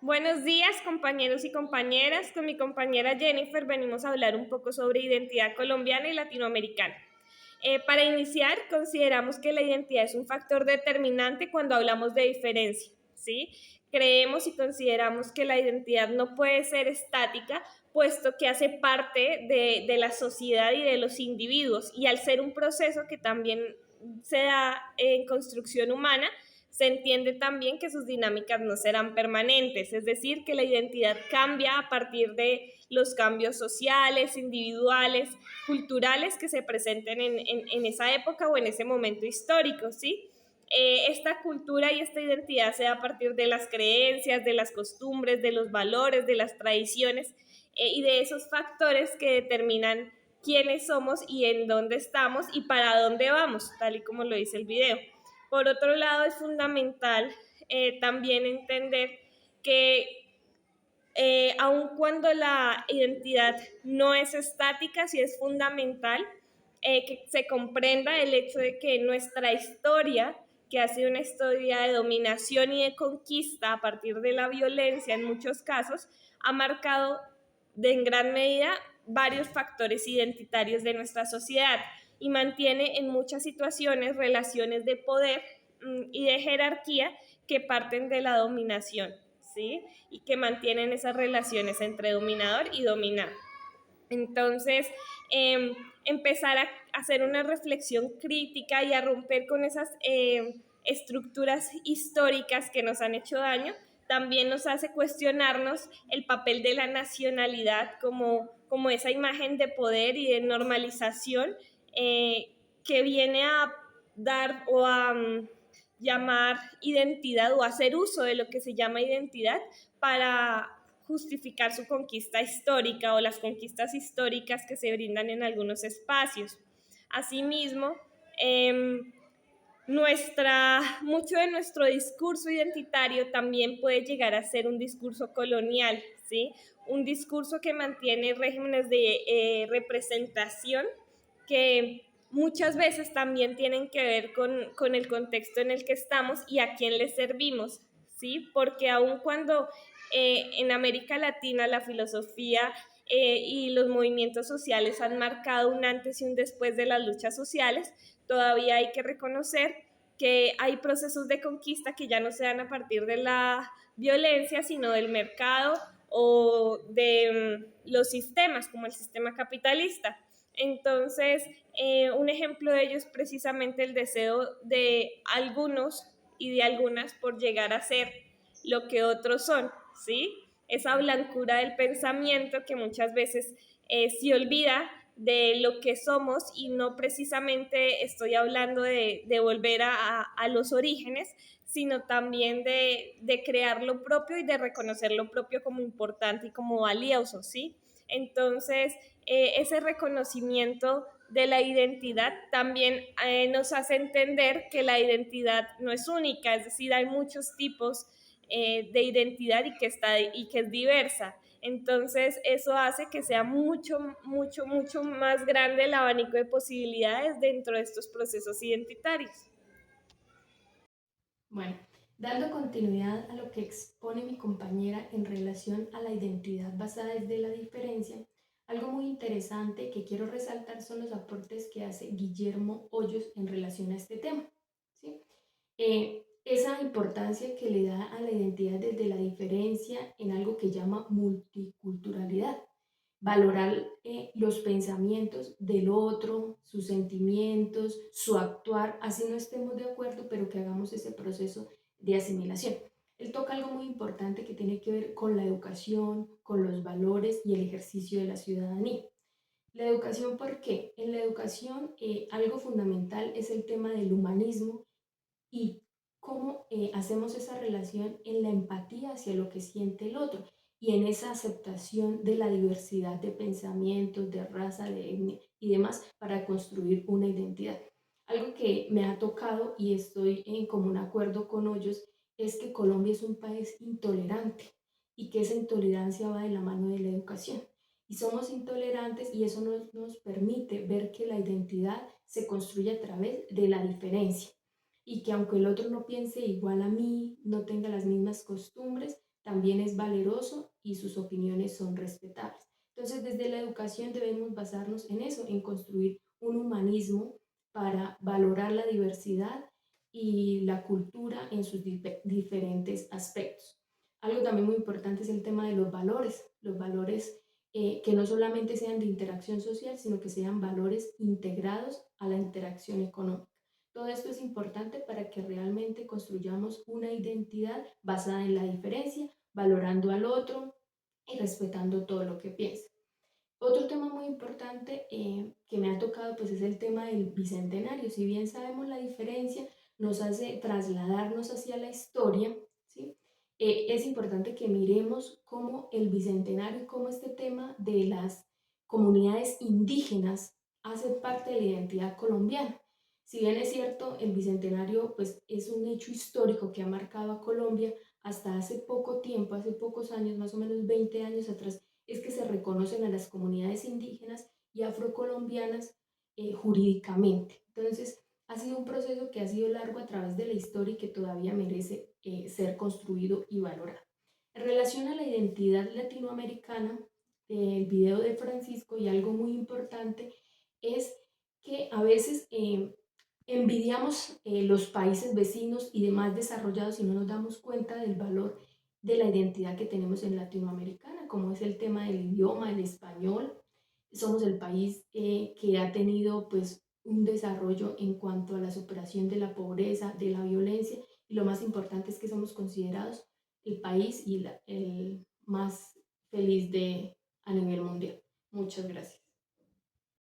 Buenos días, compañeros y compañeras. Con mi compañera Jennifer venimos a hablar un poco sobre identidad colombiana y latinoamericana. Para iniciar, consideramos que la identidad es un factor determinante cuando hablamos de diferencia, ¿sí? Creemos y consideramos que la identidad no puede ser estática, puesto que hace parte de la sociedad y de los individuos, y al ser un proceso que también se da en construcción humana, se entiende también que sus dinámicas no serán permanentes, es decir, que la identidad cambia a partir de los cambios sociales, individuales, culturales que se presenten en esa época o en ese momento histórico, ¿sí? Esta cultura y esta identidad se da a partir de las creencias, de las costumbres, de los valores, de las tradiciones y de esos factores que determinan quiénes somos y en dónde estamos y para dónde vamos, tal y como lo dice el video. Por otro lado, es fundamental también entender que aun cuando la identidad no es estática, sí es fundamental que se comprenda el hecho de que nuestra historia, que ha sido una historia de dominación y de conquista a partir de la violencia en muchos casos, ha marcado en gran medida varios factores identitarios de nuestra sociedad y mantiene en muchas situaciones relaciones de poder y de jerarquía que parten de la dominación, ¿sí? Y que mantienen esas relaciones entre dominador y dominado. Entonces, empezar a hacer una reflexión crítica y a romper con esas estructuras históricas que nos han hecho daño, también nos hace cuestionarnos el papel de la nacionalidad como esa imagen de poder y de normalización que viene a dar o a llamar identidad o hacer uso de lo que se llama identidad para justificar su conquista histórica o las conquistas históricas que se brindan en algunos espacios. Asimismo, mucho de nuestro discurso identitario también puede llegar a ser un discurso colonial, ¿sí? Un discurso que mantiene regímenes de representación que muchas veces también tienen que ver con el contexto en el que estamos y a quién le servimos, ¿sí? Porque aun cuando en América Latina la filosofía y los movimientos sociales han marcado un antes y un después de las luchas sociales, todavía hay que reconocer que hay procesos de conquista que ya no se dan a partir de la violencia, sino del mercado o de los sistemas, como el sistema capitalista. Entonces, un ejemplo de ello es precisamente el deseo de algunos y de algunas por llegar a ser lo que otros son, ¿sí? Esa blancura del pensamiento que muchas veces se olvida de lo que somos y no precisamente estoy hablando de volver a los orígenes, sino también de crear lo propio y de reconocer lo propio como importante y como valioso, ¿sí? Entonces, ese reconocimiento de la identidad también nos hace entender que la identidad no es única, es decir, hay muchos tipos de identidad y que es diversa. Entonces, eso hace que sea mucho, mucho, mucho más grande el abanico de posibilidades dentro de estos procesos identitarios. Bueno, dando continuidad a lo que expone mi compañera en relación a la identidad basada desde la diferencia, algo muy interesante que quiero resaltar son los aportes que hace Guillermo Hoyos en relación a este tema, ¿sí? Esa importancia que le da a la identidad desde la diferencia en algo que llama multiculturalidad, valorar los pensamientos del otro, sus sentimientos, su actuar, así no estemos de acuerdo, pero que hagamos ese proceso de asimilación. Él toca algo muy importante que tiene que ver con la educación, con los valores y el ejercicio de la ciudadanía. La educación, ¿por qué? En la educación algo fundamental es el tema del humanismo y cómo hacemos esa relación en la empatía hacia lo que siente el otro y en esa aceptación de la diversidad de pensamientos, de raza, de etnia y demás para construir una identidad. Algo que me ha tocado y estoy en común acuerdo con ellos es que Colombia es un país intolerante y que esa intolerancia va de la mano de la educación. Y somos intolerantes y eso nos permite ver que la identidad se construye a través de la diferencia y que aunque el otro no piense igual a mí, no tenga las mismas costumbres, también es valeroso y sus opiniones son respetables. Entonces, desde la educación debemos basarnos en eso, en construir un humanismo para valorar la diversidad y la cultura en sus diferentes aspectos. Algo también muy importante es el tema de los valores que no solamente sean de interacción social, sino que sean valores integrados a la interacción económica. Todo esto es importante para que realmente construyamos una identidad basada en la diferencia, valorando al otro y respetando todo lo que piensa. Otro tema muy importante que me ha tocado pues es el tema del bicentenario. Si bien sabemos la diferencia, nos hace trasladarnos hacia la historia, ¿sí? Es importante que miremos cómo el bicentenario y cómo este tema de las comunidades indígenas hace parte de la identidad colombiana. Si bien es cierto, el bicentenario pues es un hecho histórico que ha marcado a Colombia hasta hace poco tiempo, hace pocos años, más o menos 20 años atrás, es que se reconocen a las comunidades indígenas y afrocolombianas jurídicamente. Entonces, ha sido un proceso que ha sido largo a través de la historia y que todavía merece ser construido y valorado. En relación a la identidad latinoamericana, el video de Francisco y algo muy importante es que a veces envidiamos los países vecinos y demás desarrollados y no nos damos cuenta del valor de la identidad que tenemos en Latinoamericana, como es el tema del idioma, el español. Somos el país que ha tenido pues un desarrollo en cuanto a la superación de la pobreza, de la violencia, y lo más importante es que somos considerados el país y el más feliz a nivel mundial. Muchas gracias.